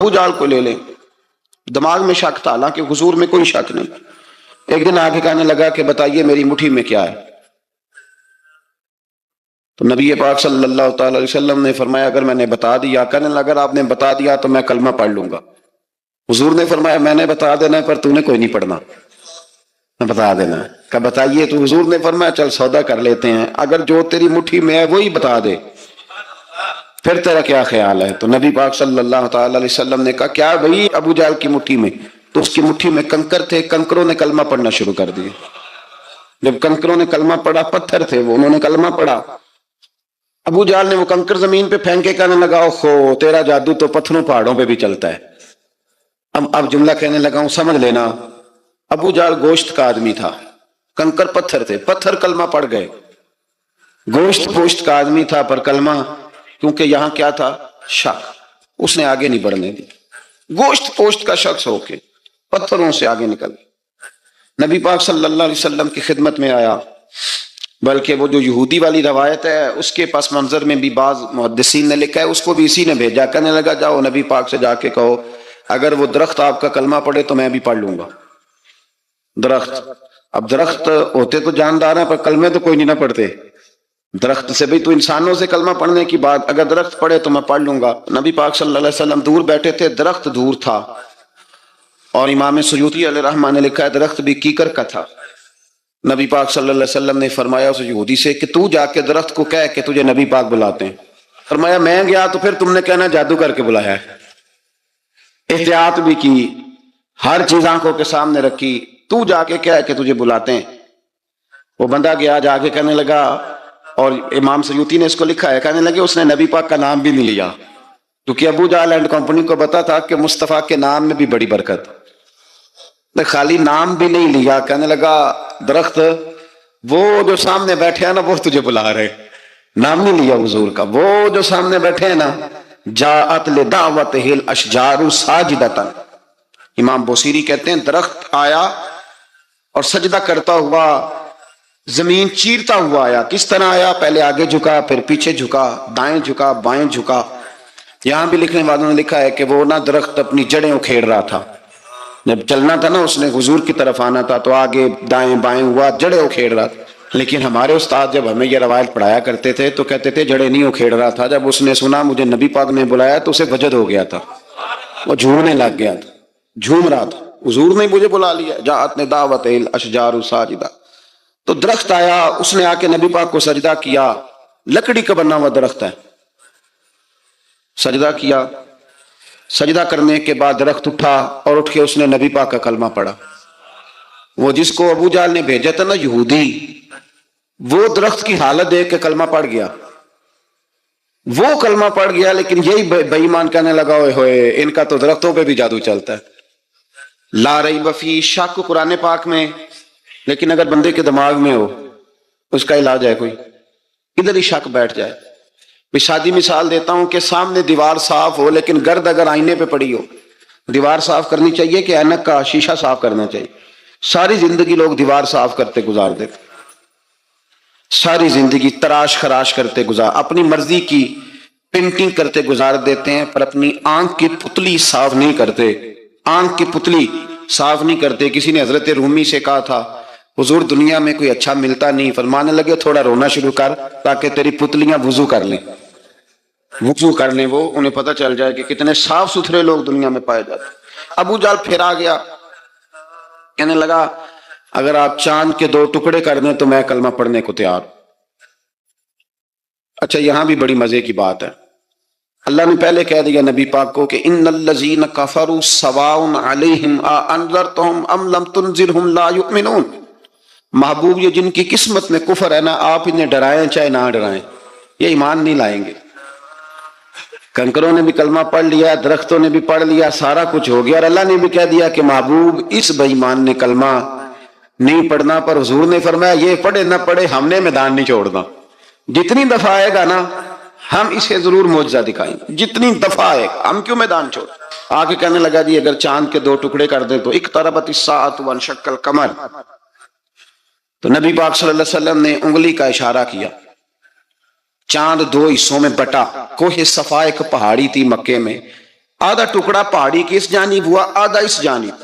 ابو جال کو لے لیں. دماغ میں شک تھا، حالانکہ حضور میں کوئی شک نہیں. ایک دن آگے کہنے لگا کہ بتائیے میری مٹھی میں کیا ہے. تو نبی پاک صلی اللہ تعالی علیہ وسلم نے فرمایا اگر میں نے بتا دیا، کہنے لگا اگر آپ نے بتا دیا تو میں کلمہ پڑھ لوں گا. حضور نے فرمایا میں نے بتا دینا ہے پر تو نے کوئی نہیں پڑھنا، میں بتا دینا ہے. کہ بتائیے. تو حضور نے فرمایا چل سودا کر لیتے ہیں، اگر جو تیری مٹھی میں ہے وہی بتا دے پھر تیرا کیا خیال ہے. تو نبی پاک صلی اللہ تعالی علیہ وسلم نے کہا کیا بھائی ابو جہل کی مٹھی میں؟ تو اس کی مٹھی میں کنکر تھے، کنکروں نے کلمہ پڑھنا شروع کر دیے. جب کنکروں نے کلمہ پڑھا، پتھر تھے وہ، انہوں نے کلمہ پڑھا. ابو جہل نے وہ کنکر زمین پہ پھینک کے کہنے لگا اوہو تیرا جادو تو پتھروں پہاڑوں پہ بھی چلتا ہے. اب جملہ کہنے لگا ہوں سمجھ لینا. ابو جہل گوشت کا آدمی تھا، کنکر پتھر تھے، پتھر کلمہ پڑھ گئے. گوشت پوشت کا آدمی تھا پر کلمہ، کیونکہ یہاں کیا تھا؟ شک. اس نے آگے نہیں بڑھنے دی. گوشت پوشت کا شخص ہو کے پتھروں سے آگے نکل. نبی پاک صلی اللہ علیہ وسلم کی خدمت میں آیا. بلکہ وہ جو یہودی والی روایت ہے اس کے پس منظر میں بھی بعض محدثین نے لکھا ہے، اس کو بھی اسی نے بھیجا. کہنے لگا جاؤ نبی پاک سے جا کے کہو اگر وہ درخت آپ کا کلمہ پڑھے تو میں بھی پڑھ لوں گا. درخت، اب درخت ہوتے تو جاندار ہیں پر کلمے تو کوئی نہیں نہ پڑھتے. درخت سے بھی تو انسانوں سے کلمہ پڑھنے کی بات، اگر درخت پڑھے تو میں پڑھ لوں گا. نبی پاک صلی اللہ علیہ وسلم دور بیٹھے تھے، درخت دور تھا. اور امام سیوطی علیہ رحمہ نے لکھا ہے درخت بھی کیکر کا تھا. نبی پاک صلی اللہ علیہ وسلم نے فرمایا اس یہودی سے کہ تو جا کے درخت کو کہہ کہ تجھے نبی پاک بلاتے ہیں. فرمایا میں گیا تو پھر تم نے کہنا جادو کر کے بلایا ہے. احتیاط بھی کی، ہر چیز آنکھوں کے سامنے رکھی. تو جا کے کہہ کہ تجھے بلاتے ہیں. وہ بندہ گیا جا کے کہنے لگا، اور امام سیوطی نے اس کو لکھا ہے، کہنے لگے اس نے نبی پاک کا نام بھی نہیں لیا، کیونکہ ابو جہل اینڈ کمپنی کو پتا تھا کہ مصطفیٰ کے نام میں بھی بڑی برکت. خالی نام بھی نہیں لیا. کہنے لگا درخت وہ جو سامنے بیٹھے ہیں نا وہ تجھے بلا رہے. نام نہیں لیا حضور کا. وہ جو سامنے بیٹھے ہیں نا جاءت لدعوتہ الاشجار ساجدۃ. امام بوصیری کہتے ہیں درخت آیا اور سجدہ کرتا ہوا، زمین چیرتا ہوا آیا. کس طرح آیا؟ پہلے آگے جھکا، پھر پیچھے جھکا، دائیں جھکا، بائیں جھکا. یہاں بھی لکھنے والوں نے لکھا ہے کہ وہ نہ درخت اپنی جڑیں اکھیڑ رہا تھا. جب چلنا تھا نا اس نے حضور کی طرف آنا تھا تو آگے دائیں بائیں ہوا، جڑیں اکھیڑ رہا تھا. لیکن ہمارے استاد جب ہمیں یہ روایت پڑھایا کرتے تھے تو کہتے تھے جڑیں نہیں اکھیڑ رہا تھا. جب اس نے سنا مجھے نبی پاک نے بلایا تو اسے وجد ہو گیا تھا، وہ جھومنے لگ گیا تھا، جھوم رہا تھا. حضور نے مجھے بلا لیا. جاءت لدعوتہ الاشجار ساجدۃ. تو درخت آیا، اس نے آ کے نبی پاک کو سجدہ کیا. لکڑی کا بنا ہوا درخت ہے. سجدہ کیا. سجدہ کرنے کے بعد درخت اٹھا اور اٹھ کے اس نے نبی پاک کا کلمہ پڑھا. وہ جس کو ابو جہل نے بھیجا تھا نا یہودی، وہ درخت کی حالت دیکھ کے کلمہ پڑھ گیا. وہ کلمہ پڑھ گیا، لیکن یہی بے ایمان کہنے لگا اوئے ہوئے ان کا تو درختوں پہ بھی جادو چلتا ہے. لا ریب فی، شک قرآن پاک میں، لیکن اگر بندے کے دماغ میں ہو اس کا علاج ہے کوئی، ادھر ہی شک بیٹھ جائے. سادی مثال دیتا ہوں کہ سامنے دیوار صاف ہو لیکن گرد اگر آئینے پہ پڑی ہو. دیوار صاف کرنی چاہیے کہ اینک کا شیشہ صاف کرنا چاہیے؟ ساری زندگی لوگ دیوار صاف کرتے گزار دیتے، ساری زندگی تراش خراش کرتے گزار، اپنی مرضی کی پینٹنگ کرتے گزار دیتے ہیں، پر اپنی آنکھ کی پتلی صاف نہیں کرتے. آنکھ کی پتلی صاف نہیں کرتے. کسی نے حضرت رومی سے کہا تھا حضور دنیا میں کوئی اچھا ملتا نہیں. فرمانے لگے تھوڑا رونا شروع کر تاکہ تیری پتلیاں وضو کر لیں. وضو کر لیں، وہ انہیں پتہ چل جائے کہ کتنے صاف ستھرے لوگ دنیا میں پائے جاتے. ابو جہل پھر آ گیا، کہنے لگا اگر آپ چاند کے 2 ٹکڑے کر دیں تو میں کلمہ پڑھنے کو تیار. اچھا یہاں بھی بڑی مزے کی بات ہے. اللہ نے پہلے کہہ دیا نبی پاک کو کہ ان الذین کفروا سواء علیہم انذرتہم ام لم تنذرہم لا یؤمنون. محبوب یہ جن کی قسمت میں کفر ہے نا، آپ انہیں ڈرائیں چاہے نہ ڈرائیں، یہ ایمان نہیں لائیں گے. کنکروں نے بھی کلمہ پڑھ لیا، درختوں نے بھی پڑھ لیا، سارا کچھ ہو گیا، اور اللہ نے بھی کہہ دیا کہ محبوب اس بے ایمان نے کلمہ نہیں پڑھنا. پر حضور نے فرمایا یہ پڑھے نہ پڑھے ہم نے میدان نہیں چھوڑنا. جتنی دفعہ آئے گا نا ہم اسے ضرور معجزہ دکھائیں گے. جتنی دفعہ آئے گا ہم کیوں میدان چھوڑ. آگے کہنے لگا جی اگر چاند کے 2 ٹکڑے کر دیں تو اقتربت الساعۃ وانشق القمر. تو نبی پاک صلی اللہ علیہ وسلم نے انگلی کا اشارہ کیا. چاند 2 حصوں میں بٹا. کوہ صفا ایک پہاڑی تھی مکے میں، آدھا ٹکڑا پہاڑی کی اس جانب ہوا، آدھا اس جانب،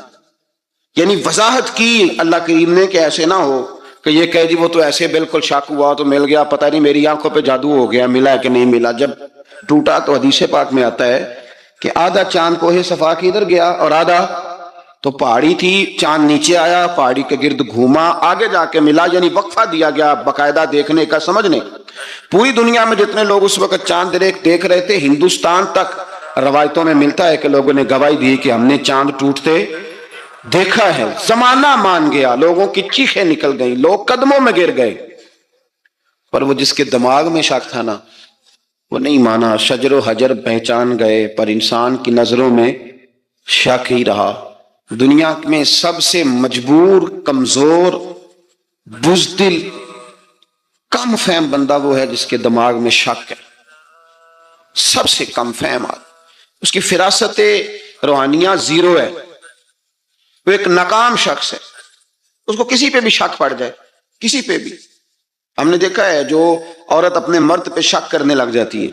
یعنی وضاحت کی اللہ کریم نے کہ ایسے نہ ہو کہ یہ کہہ جی وہ تو ایسے بالکل شک ہوا تو مل گیا، پتہ نہیں میری آنکھوں پہ جادو ہو گیا، ملا ہے کہ نہیں ملا۔ جب ٹوٹا تو حدیث پاک میں آتا ہے کہ آدھا چاند کوہ صفا کے ادھر گیا اور آدھا تو پہاڑی تھی، چاند نیچے آیا، پہاڑی کے گرد گھوما، آگے جا کے ملا، یعنی وقفہ دیا گیا باقاعدہ دیکھنے کا، سمجھنے۔ پوری دنیا میں جتنے لوگ اس وقت چاند دیکھ رہے تھے، ہندوستان تک روایتوں میں ملتا ہے کہ لوگوں نے گواہی دی کہ ہم نے چاند ٹوٹتے دیکھا ہے۔ زمانہ مان گیا، لوگوں کی چیخیں نکل گئیں، لوگ قدموں میں گر گئے، پر وہ جس کے دماغ میں شک تھا نا وہ نہیں مانا۔ شجر و حجر پہچان گئے پر انسان کی نظروں میں شک ہی رہا۔ دنیا میں سب سے مجبور، کمزور، بزدل، کم فہم بندہ وہ ہے جس کے دماغ میں شک ہے، سب سے کم فہم آدمی، اس کی فراست روحانیہ زیرو ہے، وہ ایک ناکام شخص ہے، اس کو کسی پہ بھی شک پڑ جائے، کسی پہ بھی۔ ہم نے دیکھا ہے جو عورت اپنے مرد پہ شک کرنے لگ جاتی ہے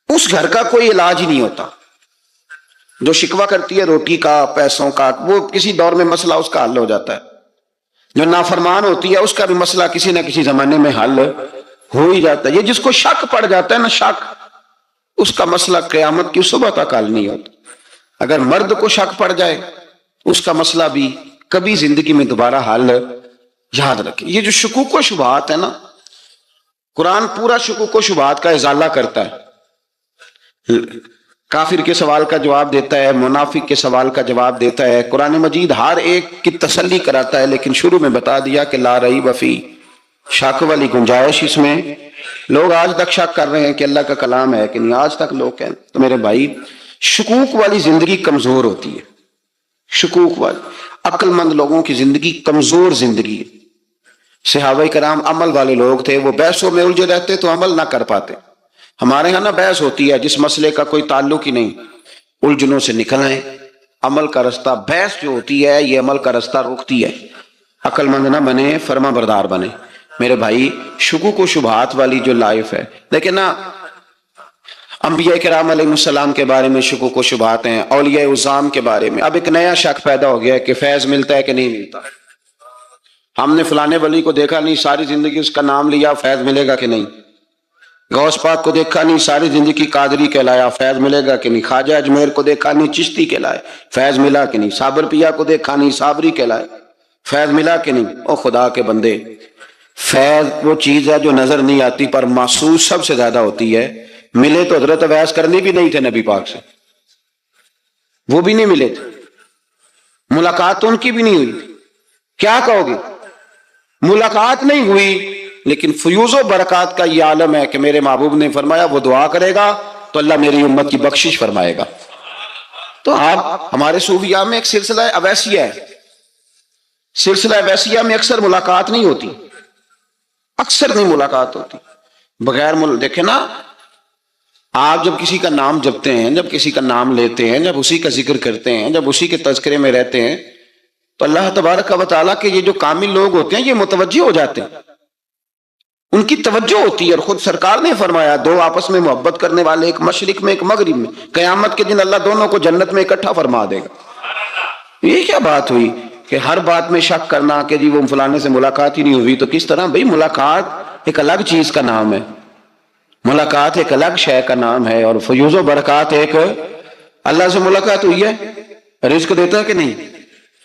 اس گھر کا کوئی علاج ہی نہیں ہوتا۔ جو شکوہ کرتی ہے روٹی کا، پیسوں کا، وہ کسی دور میں مسئلہ اس کا حل ہو جاتا ہے۔ جو نافرمان ہوتی ہے اس کا بھی مسئلہ کسی نہ کسی زمانے میں حل ہو ہی جاتا ہے۔ یہ جس کو شک پڑ جاتا ہے نا، شک، اس کا مسئلہ قیامت کی صبح تک حل نہیں ہوتا۔ اگر مرد کو شک پڑ جائے اس کا مسئلہ بھی کبھی زندگی میں دوبارہ حل، یاد رکھیں۔ یہ جو شکوک و شبہات ہے نا، قرآن پورا شکوک و شبہات کا ازالہ کرتا ہے، کافر کے سوال کا جواب دیتا ہے، منافق کے سوال کا جواب دیتا ہے۔ قرآن مجید ہر ایک کی تسلی کراتا ہے، لیکن شروع میں بتا دیا کہ لا ریب فی، شک والی گنجائش اس میں۔ لوگ آج تک شک کر رہے ہیں کہ اللہ کا کلام ہے کہ نہیں، آج تک لوگ کہیں تو میرے بھائی شکوک والی زندگی کمزور ہوتی ہے۔ شکوک والی، عقل مند لوگوں کی زندگی کمزور زندگی ہے۔ صحابہ کرام عمل والے لوگ تھے، وہ بحثوں میں الجھے رہتے تو عمل نہ کر پاتے۔ ہمارے ہاں نا بحث ہوتی ہے جس مسئلے کا کوئی تعلق ہی نہیں، الجھنوں سے نکل آئیں، عمل کا رستہ، بحث جو ہوتی ہے یہ عمل کا رستہ روکتی ہے۔ عقل مند نہ بنے، فرما بردار بنے۔ میرے بھائی شکوک و شبہات والی جو لائف ہے، لیکن نا انبیاء کرام علیہ السلام کے بارے میں شکوک و شبہات ہیں، اولیاء عظام کے بارے میں۔ اب ایک نیا شک پیدا ہو گیا ہے کہ فیض ملتا ہے کہ نہیں ملتا۔ ہم نے فلانے ولی کو دیکھا نہیں، ساری زندگی اس کا نام لیا، فیض ملے گا کہ نہیں۔ غوث پاک کو دیکھا نہیں، ساری زندگی قادری کہلایا، فیض ملے گا کہ نہیں۔ خواجہ اجمیر کو دیکھا نہیں، چشتی کہلائے، فیض ملا کہ نہیں۔ صابر پیا کو دیکھا نہیں، صابری کہلائے، فیض ملا کہ نہیں۔ او خدا کے بندے، فیض وہ چیز ہے جو نظر نہیں آتی پر محسوس سب سے زیادہ ہوتی ہے۔ ملے تو حضرت اویس کرنی بھی نہیں تھے نبی پاک سے، وہ بھی نہیں ملے تھے، ملاقات ان کی بھی نہیں ہوئی تھی۔ کیا کہو گے؟ ملاقات نہیں ہوئی، لیکن فیوز و برکات کا یہ عالم ہے کہ میرے محبوب نے فرمایا وہ دعا کرے گا تو اللہ میری امت کی بخشش فرمائے گا۔ تو آپ ہمارے صوفیاء میں ایک سلسلہ اویسیہ ہے، سلسلہ اویسیہ میں اکثر ملاقات نہیں ہوتی، اکثر نہیں ملاقات ہوتی بغیر دیکھیں نا، آپ جب کسی کا نام جپتے ہیں، جب کسی کا نام لیتے ہیں، جب اسی کا ذکر کرتے ہیں، جب اسی کے تذکرے میں رہتے ہیں تو اللہ تبارک و تعالیٰ کے یہ جو کامل لوگ ہوتے ہیں یہ متوجہ ہو جاتے ہیں، ان کی توجہ ہوتی ہے۔ اور خود سرکار نے فرمایا دو آپس میں محبت کرنے والے، ایک مشرق میں ایک مغرب میں، قیامت کے دن اللہ دونوں کو جنت میں اکٹھا فرما دے گا۔ یہ کیا بات ہوئی کہ ہر بات میں شک کرنا کہ جی وہ فلانے سے ملاقات ہی نہیں ہوئی؟ تو کس طرح بھئی، ملاقات ایک الگ چیز کا نام ہے، ملاقات ایک الگ شے کا نام ہے، اور فیوز و برکات ایک، اللہ سے ملاقات ہوئی ہے، رزق دیتا ہے کہ نہیں،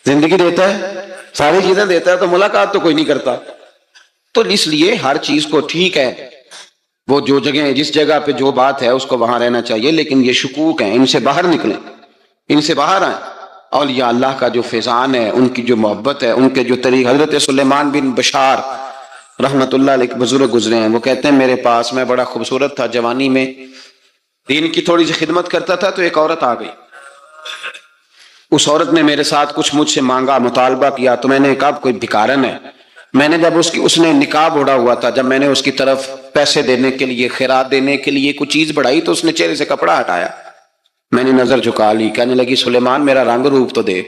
زندگی دیتا ہے، ساری چیزیں دیتا ہے، تو ملاقات تو کوئی نہیں کرتا۔ تو اس لیے ہر چیز کو ٹھیک ہے، وہ جو جگہ جس جگہ پہ جو بات ہے اس کو وہاں رہنا چاہیے، لیکن یہ شکوک ہیں، ان سے باہر نکلیں، ان سے باہر آئیں۔ اولیاء اللہ کا جو فیضان ہے، ان کی جو محبت ہے، ان کے جو طریق، حضرت سلیمان بن بشار رحمت اللہ علیہ بزرگ گزرے ہیں، وہ کہتے ہیں میرے پاس، میں بڑا خوبصورت تھا، جوانی میں دین کی تھوڑی سی خدمت کرتا تھا، تو ایک عورت آ گئی، اس عورت نے میرے ساتھ کچھ مجھ سے مانگا، مطالبہ کیا، تو میں نے کہا کوئی بھکارن ہے۔ میں نے جب اس نے نقاب اوڑھا ہوا تھا، جب میں نے اس کی طرف پیسے دینے کے لیے، خیرات دینے کے لیے کچھ چیز بڑھائی، تو اس نے چہرے سے کپڑا ہٹایا، میں نے نظر جھکا لی، کہنے لگی سلیمان میرا رنگ روپ تو دے،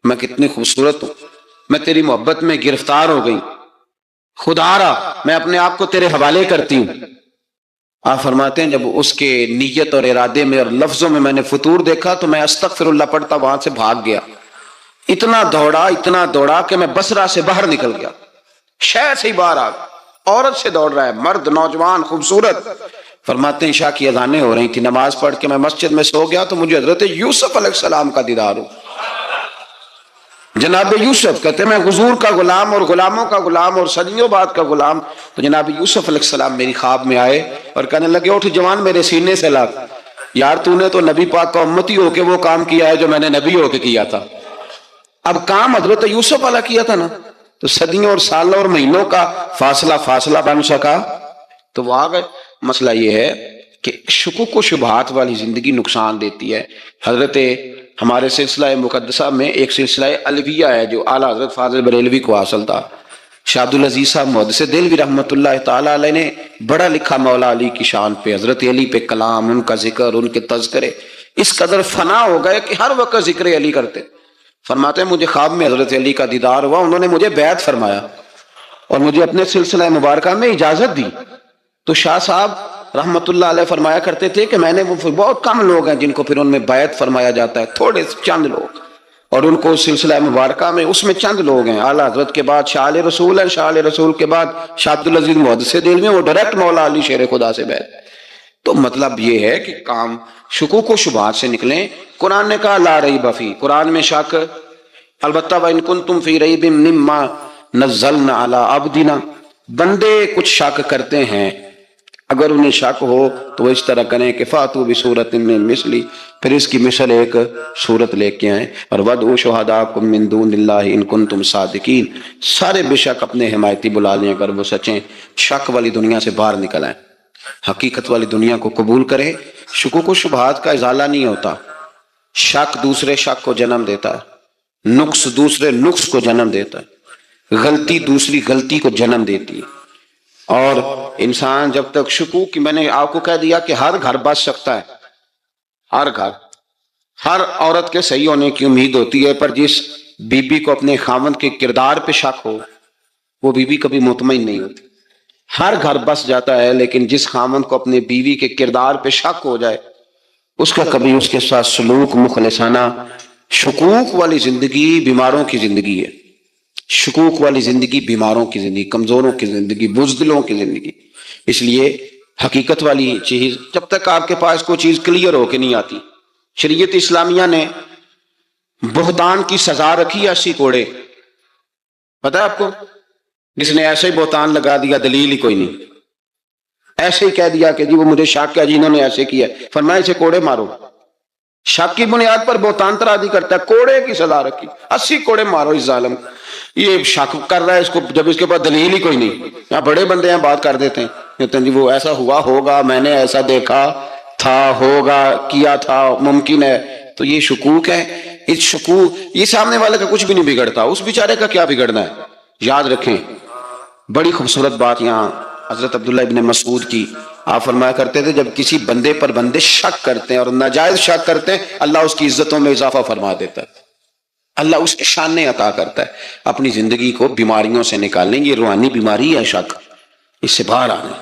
میں کتنی خوبصورت ہوں، میں تیری محبت میں گرفتار ہو گئی، خدا را میں اپنے آپ کو تیرے حوالے کرتی ہوں۔ آپ فرماتے ہیں جب اس کے نیت اور ارادے میں اور لفظوں میں میں نے فطور دیکھا تو میں استغفر اللہ پڑھتا وہاں سے بھاگ گیا، اتنا دوڑا کہ میں بصرہ سے باہر نکل گیا، شہر سے ہی باہر آ گیا، عورت سے دوڑ رہا ہے، مرد نوجوان خوبصورت۔ فرماتے ہیں عشاء کی اذانیں ہو رہی تھی، نماز پڑھ کے میں مسجد میں سو گیا تو مجھے حضرت یوسف علیہ السلام کا دیدار ہو۔ جناب یوسف کہتے ہیں میں حضور کا غلام اور غلاموں کا غلام اور صدیوں بعد کا غلام، تو جناب یوسف علیہ السلام میری خواب میں آئے اور کہنے لگے اٹھ جوان میرے سینے سے لگ، یار تو نے تو نبی پاک کا امتی ہو کے وہ کام کیا ہے جو میں نے نبی ہو کے کیا تھا۔ اب کام حضرت یوسف والا کیا تھا نا، تو صدیوں اور سالوں اور مہینوں کا فاصلہ بن سکا، تو وہ آ گئے۔ مسئلہ یہ ہے کہ شکوک و شبہات والی زندگی نقصان دیتی ہے۔ حضرت ہمارے سلسلہ مقدسہ میں ایک سلسلہ علویہ ہے جو اعلیٰ حضرت فاضل بریلوی کو حاصل تھا، شاہ عبدالعزیز صاحب محدث دہلوی رحمۃ اللہ تعالیٰ علیہ نے بڑا لکھا مولا علی کی شان پہ، حضرت علی پہ کلام، ان کا ذکر، ان کے تذکرے اس قدر فنا ہو گئے کہ ہر وقت ذکر علی کرتے۔ فرماتے ہیں مجھے خواب میں حضرت علی کا دیدار ہوا، انہوں نے مجھے بیعت فرمایا اور مجھے اپنے سلسلہ مبارکہ میں اجازت دی۔ تو شاہ صاحب رحمت اللہ علیہ فرمایا کرتے تھے کہ میں نے وہ بہت کم لوگ ہیں جن کو پھر ان میں بیعت فرمایا جاتا ہے، تھوڑے چند لوگ، اور ان کو سلسلہ مبارکہ میں اس میں چند لوگ ہیں، اعلیٰ حضرت کے بعد شاہ علیہ رسول ہیں، شاہ علیہ رسول کے بعد شاہ عبدالعزیز محدث دہلوی، وہ ڈائریکٹ مولا علی شیر خدا سے بیعت۔ تو مطلب یہ ہے کہ کام شکوک و شبہات سے نکلیں۔ قرآن نے کہا لا ریب فیہ، قرآن میں شک، البتہ وَإِن كُنتُمْ فِي رَيْبٍ مِّمَّا نَزَّلْنَا عَلَىٰ عَبْدِنَا، بندے کچھ شک کرتے ہیں، اگر انہیں شک ہو تو وہ اس طرح کریں کہ فَأْتُوا بِسُورَةٍ مِّن مِّثْلِهِ، پھر اس کی مثل ایک صورت لے کے آئیں، اور وَادْعُوا شُهَدَاءَكُم مِّن دُونِ اللَّهِ إِن كُنتُمْ صَادِقِينَ، سارے بے شک اپنے حمایتی بلا لیں اگر وہ سچیں۔ شک والی دنیا سے باہر نکل آئیں، حقیقت والی دنیا کو قبول کریں۔ شکوک و شبہات کا ازالہ نہیں ہوتا، شک دوسرے شک کو جنم دیتا ہے، نقص دوسرے نقص کو جنم دیتا ہے، غلطی دوسری غلطی کو جنم دیتی ہے۔ اور انسان جب تک شکوک کی، میں نے آپ کو کہہ دیا کہ ہر گھر بس سکتا ہے، ہر گھر، ہر عورت کے صحیح ہونے کی امید ہوتی ہے، پر جس بی بی کو اپنے خاوند کے کردار پہ شک ہو وہ بی بی کبھی مطمئن نہیں ہوتی۔ ہر گھر بس جاتا ہے لیکن جس خاوند کو اپنے بیوی کے کردار پہ شک ہو جائے اس کا کبھی اس کے ساتھ سلوک مخلصانہ۔ شکوک والی زندگی بیماروں کی زندگی ہے، شکوک والی زندگی بیماروں کی زندگی، کمزوروں کی زندگی، بزدلوں کی زندگی۔ اس لیے حقیقت والی چیز جب تک آپ کے پاس کوئی چیز کلیئر ہو کے نہیں آتی، شریعت اسلامیہ نے بہتان کی سزا رکھی ہے 80 کوڑے، پتہ ہے آپ کو؟ جس نے ایسے ہی بہتان لگا دیا، دلیل ہی کوئی نہیں، ایسے ہی کہہ دیا کہ جی وہ مجھے شک ہے جی انہوں نے ایسے کیا، فرمایا اسے کوڑے مارو۔ شک کی بنیاد پر بہتان ترازی کرتا ہے، کوڑے کی سزا رکھی، 80 کوڑے مارو اس ظالم۔ یہ شک کر رہا ہے اس کو جب اس کے پاس دلیل ہی کوئی نہیں۔ یہاں بڑے بندے ہیں بات کر دیتے ہیں، کہتے ہیں جی وہ ایسا ہوا ہوگا، میں نے ایسا دیکھا تھا، ہوگا، کیا تھا، ممکن ہے۔ تو یہ شکوک ہے، اس شکوک یہ سامنے والے کا کچھ بھی نہیں بگڑتا، اس بیچارے کا کیا بگڑنا ہے۔ یاد رکھیں بڑی خوبصورت بات یہاں حضرت عبداللہ ابن مسعود کی، آپ فرمایا کرتے تھے جب کسی بندے پر بندے شک کرتے ہیں اور ناجائز شک کرتے ہیں، اللہ اس کی عزتوں میں اضافہ فرما دیتا ہے، اللہ اس کے شانیں عطا کرتا ہے۔ اپنی زندگی کو بیماریوں سے نکالیں، یہ روحانی بیماری ہے شک، اس سے باہر آنا،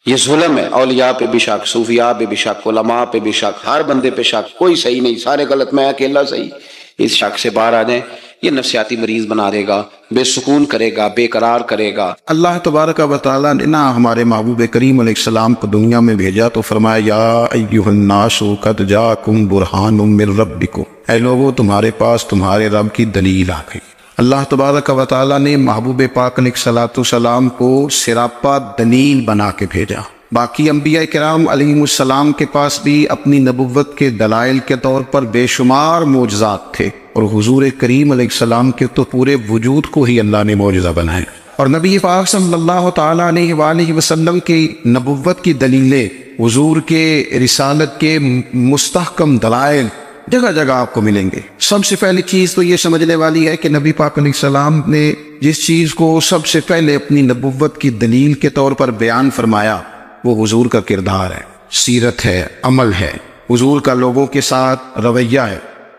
یہ ظلم ہے۔ اولیاء پہ بھی شک، صوفیاء پہ بھی شک، علماء پہ بھی شک، ہر بندے پہ شک، کوئی صحیح نہیں، سارے غلط، میں اکیلا صحیح۔ اس شک سے باہر آ جائیں، یہ نفسیاتی مریض بنا دے گا، بے سکون کرے گا، بے قرار کرے گا۔ اللہ تبارک و تعالیٰ نے نا ہمارے محبوب کریم علیہ السلام کو دنیا میں بھیجا تو فرمایا یا ایھا الناس قد جاءکم برہان من ربکم، اے لوگو تمہارے پاس تمہارے رب کی دلیل آ گئی۔ اللہ تبارک و تعالیٰ نے محبوب پاک علیہ السلام کو سراپا دلیل بنا کے بھیجا۔ باقی انبیاء کرام علیہم السلام کے پاس بھی اپنی نبوت کے دلائل کے طور پر بے شمار معجزات تھے، اور حضور کریم علیہ السلام کے تو پورے وجود کو ہی اللہ نے معجزہ بنائے۔ اور نبی پاک صلی اللہ تعالیٰ علیہ وآلہ وسلم کی نبوت کی دلیلیں، حضور کے رسالت کے مستحکم دلائل جگہ جگہ آپ کو ملیں گے۔ سب سے پہلی چیز تو یہ سمجھنے والی ہے کہ نبی پاک علیہ السلام نے جس چیز کو سب سے پہلے اپنی نبوت کی دلیل کے طور پر بیان فرمایا وہ حضور کا کردار ہے، سیرت ہے، عمل ہے، حضور کا لوگوں کے ساتھ رویہ ہے۔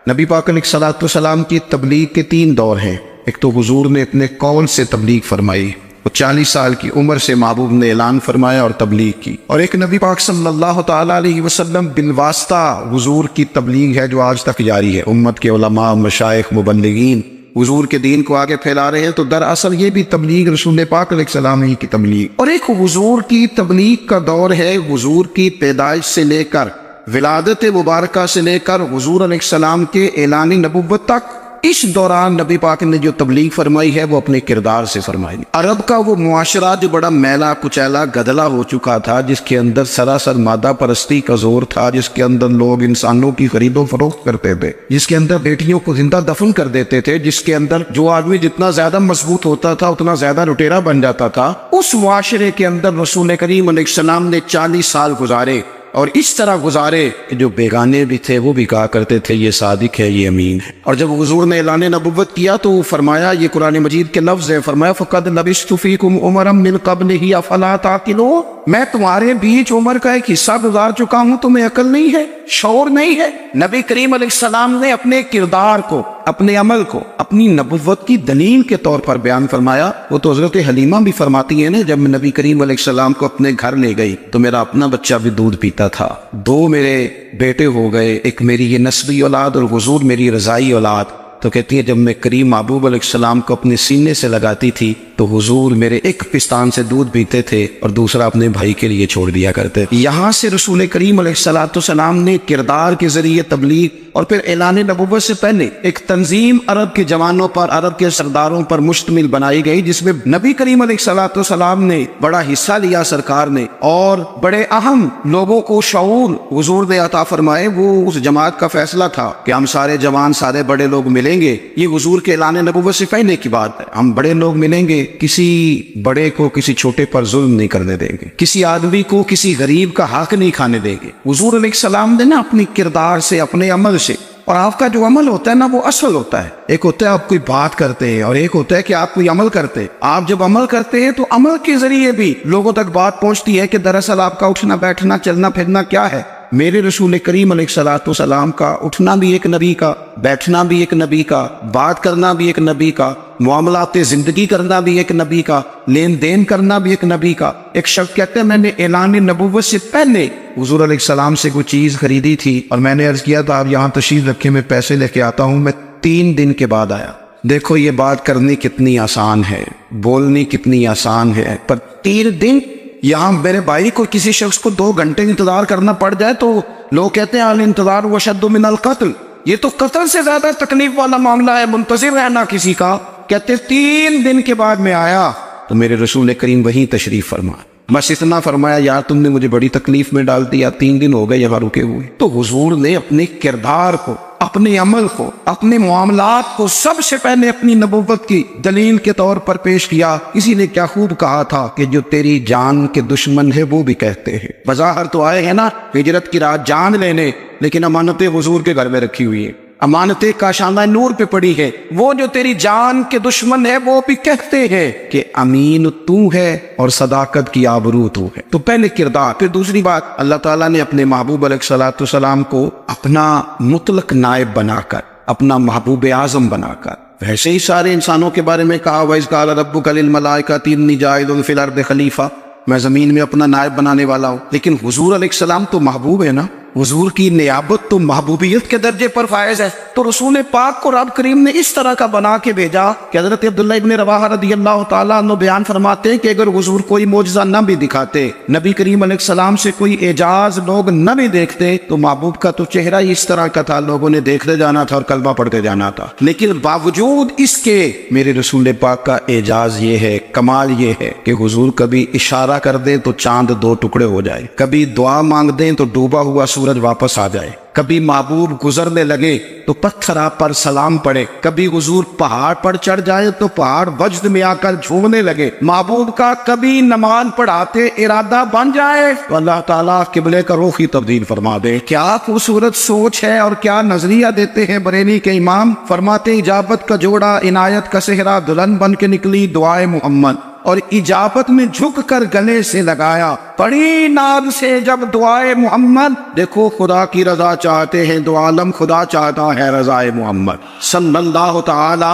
نبی پاک علیہ السلام کی تبلیغ کے 3 دور ہیں۔ ایک تو حضور نے اپنے قول سے تبلیغ فرمائی، وہ 40 سال کی عمر سے محبوب نے اعلان فرمایا اور تبلیغ کی. اور ایک نبی پاک صلی اللہ تعالیٰ علیہ وسلم بالواسطہ حضور کی تبلیغ ہے جو آج تک جاری ہے. امت کے علماء، مشائخ، مبلغین حضور کے دین کو آگے پھیلا رہے ہیں، تو دراصل یہ بھی تبلیغ رسول پاک علیہ السلام ہی کی تبلیغ. اور ایک حضور کی تبلیغ کا دور ہے حضور کی پیدائش سے لے کر ولادت مبارکہ سے لے کر حضور علیہ السلام کے اعلان نبوت تک. اس دوران نبی پاک نے جو تبلیغ فرمائی ہے وہ اپنے کردار سے فرمائی. عرب کا وہ معاشرہ جو بڑا میلا کچیلا گدلا ہو چکا تھا، جس کے اندر سراسر مادہ پرستی کا زور تھا، جس کے اندر لوگ انسانوں کی خرید و فروخت کرتے تھے، جس کے اندر بیٹیوں کو زندہ دفن کر دیتے تھے، جس کے اندر جو آدمی جتنا زیادہ مضبوط ہوتا تھا اتنا زیادہ لٹیرا بن جاتا تھا، اس معاشرے کے اندر رسول کریم علیہ السلام نے 40 سال گزارے. اور اس طرح گزارے کہ جو بیگانے بھی تھے وہ بھی کہا کرتے تھے یہ صادق ہے، یہ امین ہے. اور جب حضور نے اعلان نبوت کیا تو فرمایا، یہ قرآن مجید کے لفظ ہے، فرمایا فَقَدْ لَبِثْتُ فِيكُمْ عُمَرًا مِّن قَبْلِهِ أَفَلَا تَعْقِلُونَ. میں تمہارے بیچ عمر کا ایک حصہ گزار چکا ہوں، تمہیں عقل نہیں ہے، شعور نہیں ہے. نبی کریم علیہ السلام نے اپنے کردار کو، اپنے عمل کو اپنی نبوت کی دلیل کے طور پر بیان فرمایا. وہ تو حضرت حلیمہ بھی فرماتی ہیں نا، جب میں نبی کریم علیہ السلام کو اپنے گھر لے گئی تو میرا اپنا بچہ بھی دودھ پیتا تھا، 2 میرے بیٹے ہو گئے، ایک میری یہ نسبی اولاد اور حضور میری رضائی اولاد. تو کہتی ہے جب میں کریم محبوب علیہ السلام کو اپنے سینے سے لگاتی تھی تو حضور میرے ایک پستان سے دودھ پیتے تھے اور دوسرا اپنے بھائی کے لیے چھوڑ دیا کرتے. یہاں سے رسول کریم علیہ السلام نے کردار کے ذریعے تبلیغ اور پھر اعلان نبوت سے پہلے ایک تنظیم عرب کے جوانوں پر، عرب کے سرداروں پر مشتمل بنائی گئی، جس میں نبی کریم علیہ السلام نے بڑا حصہ لیا سرکار نے، اور بڑے اہم لوگوں کو شعور حضور نے عطا فرمائے. وہ اس جماعت کا فیصلہ تھا کہ ہم سارے جوان، سارے بڑے لوگ ملیں گے. یہ حضور کے اعلان نبوت سے پہلے کی بات ہے. ہم بڑے لوگ ملیں گے، کسی بڑے کو کسی چھوٹے پر ظلم نہیں کرنے دیں گے، کسی آدمی کو کسی غریب کا حق نہیں کھانے دیں گے. حضور علیہ السلام نے نا اپنی کردار سے، اپنے عمل سے، اور آپ کا جو عمل ہوتا ہے نا وہ اصل ہوتا ہے. ایک ہوتا ہے آپ کوئی بات کرتے ہیں اور ایک ہوتا ہے کہ آپ کوئی عمل کرتے ہیں. آپ جب عمل کرتے ہیں تو عمل کے ذریعے بھی لوگوں تک بات پہنچتی ہے کہ دراصل آپ کا اٹھنا بیٹھنا چلنا پھرنا کیا ہے. میرے رسول کریم علیہ السلام کا اٹھنا بھی ایک نبی کا، بیٹھنا بھی ایک نبی کا، بات کرنا بھی ایک نبی کا، معاملات زندگی کرنا بھی ایک نبی کا، لین دین کرنا بھی ایک نبی کا. ایک شخص کہتے ہیں میں نے اعلان نبوت سے پہلے حضور علیہ السلام سے کوئی چیز خریدی تھی اور میں نے عرض کیا تھا آپ یہاں تشریف رکھے، میں پیسے لے کے آتا ہوں. میں 3 دن کے بعد آیا. دیکھو یہ بات کرنی کتنی آسان ہے، بولنی کتنی آسان ہے، پر 3 دن یہاں میرے بھائی کو کسی شخص کو 2 گھنٹے انتظار کرنا پڑ جائے تو لوگ کہتے ہیں الانتظار وشد من القتل. یہ تو قتل سے زیادہ تکلیف والا معاملہ ہے، منتظر رہنا کسی کا. کہتے 3 دن کے بعد میں آیا تو میرے رسول کریم وہیں تشریف فرما. بس اتنا فرمایا یار تم نے مجھے بڑی تکلیف میں ڈال دیا، 3 دن ہو گئے یہاں رکے ہوئے. تو حضور نے اپنے کردار کو، اپنے عمل کو، اپنے معاملات کو سب سے پہلے اپنی نبوت کی دلیل کے طور پر پیش کیا. کسی نے کیا خوب کہا تھا کہ جو تیری جان کے دشمن ہے وہ بھی کہتے ہیں. بظاہر تو آئے ہیں نا ہجرت کی رات جان لینے، لیکن امانتیں حضور کے گھر میں رکھی ہوئی ہیں، امانتیں کاشانہ نور پہ پڑی ہے. وہ جو تیری جان کے دشمن ہے وہ بھی کہتے ہیں کہ امین تو ہے اور صداقت کی آبرو تو ہے. تو پہلے کردار. پھر دوسری بات، اللہ تعالیٰ نے اپنے محبوب علیہ السلام کو اپنا مطلق نائب بنا کر، اپنا محبوب اعظم بنا کر، ویسے ہی سارے انسانوں کے بارے میں کہا وَإِذْ قَالَ رَبُّكَ لِلْمَلَائِكَةِ إِنِّي جَاعِلٌ فِي الْأَرْضِ خَلِيفَةً، میں زمین میں اپنا نائب بنانے والا ہوں. لیکن حضور علیہ السلام تو محبوب ہے نا، حضور کی نیابت تو محبوبیت کے درجے پر فائز ہے. تو رسول پاک کو رب کریم نے اس طرح کا بنا کے بھیجا کہ حضرت عبداللہ ابن رواحہ رضی اللہ تعالیٰ عنہ بیان فرماتے ہیں کہ اگر حضور کوئی معجزہ نہ بھی دکھاتے، نبی کریم علیہ السلام سے کوئی اعجاز لوگ نہ بھی دیکھتے، تو محبوب کا تو چہرہ ہی اس طرح کا تھا، لوگوں نے دیکھتے جانا تھا اور کلمہ پڑھتے جانا تھا. لیکن باوجود اس کے میرے رسول پاک کا اعجاز یہ ہے، کمال یہ ہے کہ حضور کبھی اشارہ کر دیں تو چاند 2 ٹکڑے ہو جائے، کبھی دعا مانگ دیں تو ڈوبا ہوا سورج واپس آ جائے، کبھی محبوب گزرنے لگے تو پتھر آپ پر سلام پڑے، کبھی حضور پہاڑ پر چڑھ جائے تو پہاڑ وجد میں آ کر جھومنے لگے، محبوب کا کبھی نماز پڑھاتے ارادہ بن جائے تو اللہ تعالیٰ قبلے کا رخ ہی تبدیل فرما دے. کیا خوبصورت سوچ ہے اور کیا نظریہ دیتے ہیں بریلی کے امام. فرماتے اجابت کا جوڑا عنایت کا صحرا دلہن بن کے نکلی دعائے محمد، اور اجابت میں جھک کر گلے سے لگایا بڑی ناز سے جب دعائے محمد. دیکھو خدا کی رضا چاہتے ہیں، دو عالم خدا چاہتا ہے رضائے محمد صلی اللہ تعالی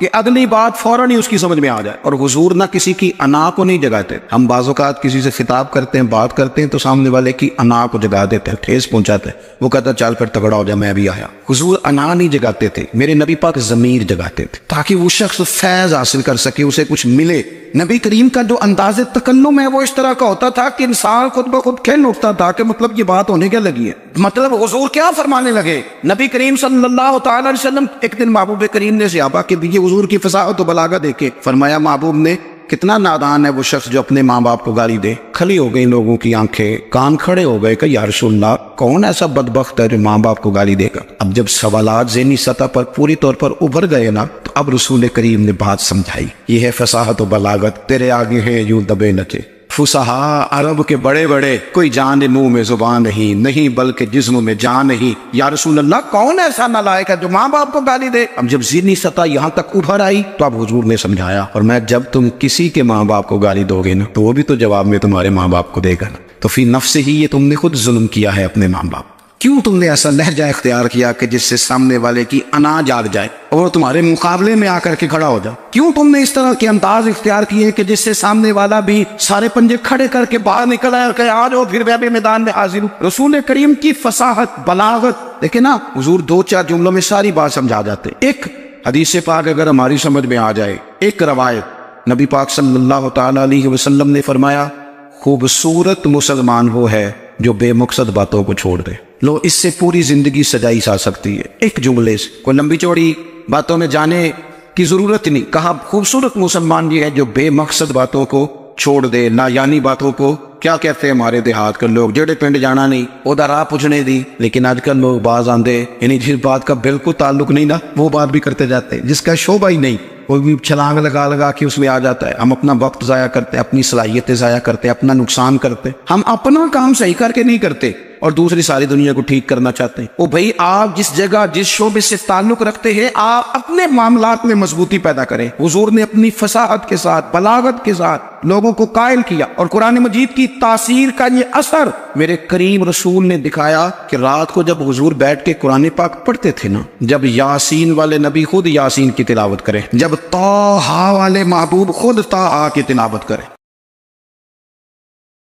کہ اگلی بات فوراً ہی اس کی سمجھ میں آ جائے. اور حضور نہ کسی کی انا کو نہیں جگاتے. ہم بعض اوقات کسی سے خطاب کرتے ہیں، بات کرتے ہیں تو سامنے والے کی انا کو جگا دیتے ہیں، ٹھیس پہنچاتے ہیں. وہ کہتا چل پھر تگڑا ہو جا میں بھی آیا. حضور انا نہیں جگاتے تھے، میرے نبی پاک ضمیر جگاتے تھے تاکہ وہ شخص فیض حاصل کر سکے، اسے کچھ ملے. نبی کریم کا جو انداز تکلم ہے وہ اس طرح کا ہوتا تھا کہ انسان خود بخود کھل اٹھتا تھا کہ مطلب یہ بات ہونے کیا لگی ہے. مطلب حضور کیا فرمانے لگے. نبی کریم صلی اللہ تعالی علیہ وسلم ایک دن محبوب کریم نے صحابہ کے دیے حضور کی فصاحت و بلاغت دیکھے. فرمایا محبوب نے کتنا نادان ہے وہ شخص جو اپنے ماں باپ کو گالی دے. کھلی ہو گئی لوگوں کی آنکھیں، کان کھڑے ہو گئے کہ یا رسول اللہ کون ایسا بدبخت ہے جو ماں باپ کو گالی دے گا. اب جب سوالات ذہنی سطح پر پوری طور پر ابھر گئے نا تو اب رسول کریم نے بات سمجھائی. یہ ہے فصاحت و بلاغت، تیرے آگے ہے یوں دبے نچے. فصحا عرب کے بڑے بڑے، کوئی جان منہ میں زبان نہیں بلکہ جسم میں جان نہیں. یا رسول اللہ کون ایسا نالائق ہے جو ماں باپ کو گالی دے. اب جب ذہنی سطح یہاں تک ابھر آئی تو اب حضور نے سمجھایا، اور میں جب تم کسی کے ماں باپ کو گالی دو گے نا تو وہ بھی تو جواب میں تمہارے ماں باپ کو دے گا نا. تو فی نفس ہی یہ تم نے خود ظلم کیا ہے اپنے ماں باپ. کیوں تم نے ایسا لہجہ اختیار کیا کہ جس سے سامنے والے کی انا جاگ جائے اور تمہارے مقابلے میں آ کر کے کھڑا ہو جائے. کیوں تم نے اس طرح کے انداز اختیار کیے کہ جس سے سامنے والا بھی سارے پنجے کھڑے کر کے باہر نکل آئے اور کہے آ جاؤ پھر میں بھی میدان میں حاضر ہوں. رسول کریم کی فصاحت بلاغت دیکھیں نا، حضور 2-4 جملوں میں ساری بات سمجھا جاتے. ایک حدیث پاک اگر ہماری سمجھ میں آ جائے، ایک روایت نبی پاک صلی اللہ تعالی علیہ وسلم نے فرمایا خوبصورت مسلمان وہ ہے جو بے مقصد باتوں کو چھوڑ دے. لو اس سے پوری زندگی سجائی جا سکتی ہے ایک جملے سے. کوئی لمبی چوڑی باتوں میں جانے کی ضرورت نہیں. کہا خوبصورت مسلمان یہ ہے جو بے مقصد باتوں کو چھوڑ دے، نا یعنی باتوں کو. کیا کہتے ہیں ہمارے دیہات کے لوگ، جڑے پنڈ جانا نہیں ادھر راہ پوچھنے دی. لیکن آج کل لوگ باز آندے یعنی جس بات کا بالکل تعلق نہیں نا وہ بات بھی کرتے جاتے ہیں، جس کا شعبہ ہی نہیں وہ بھی چھلانگ لگا کے اس میں آ جاتا ہے. ہم اپنا وقت ضائع کرتے ہیں، اپنی صلاحیتیں ضائع کرتے ہیں، اپنا نقصان کرتے. ہم اپنا کام صحیح کر کے نہیں کرتے اور دوسری ساری دنیا کو ٹھیک کرنا چاہتے ہیں. او بھائی آپ جس جگہ جس شعبے سے تعلق رکھتے ہیں آپ اپنے معاملات میں مضبوطی پیدا کریں. حضور نے اپنی فصاحت کے ساتھ بلاغت کے ساتھ لوگوں کو قائل کیا، اور قرآن مجید کی تاثیر کا یہ اثر میرے کریم رسول نے دکھایا کہ رات کو جب حضور بیٹھ کے قرآن پاک پڑھتے تھے نا، جب یاسین والے نبی خود یاسین کی تلاوت کرے، جب طٰہٰ والے محبوب خود طٰہٰ کی تلاوت کرے،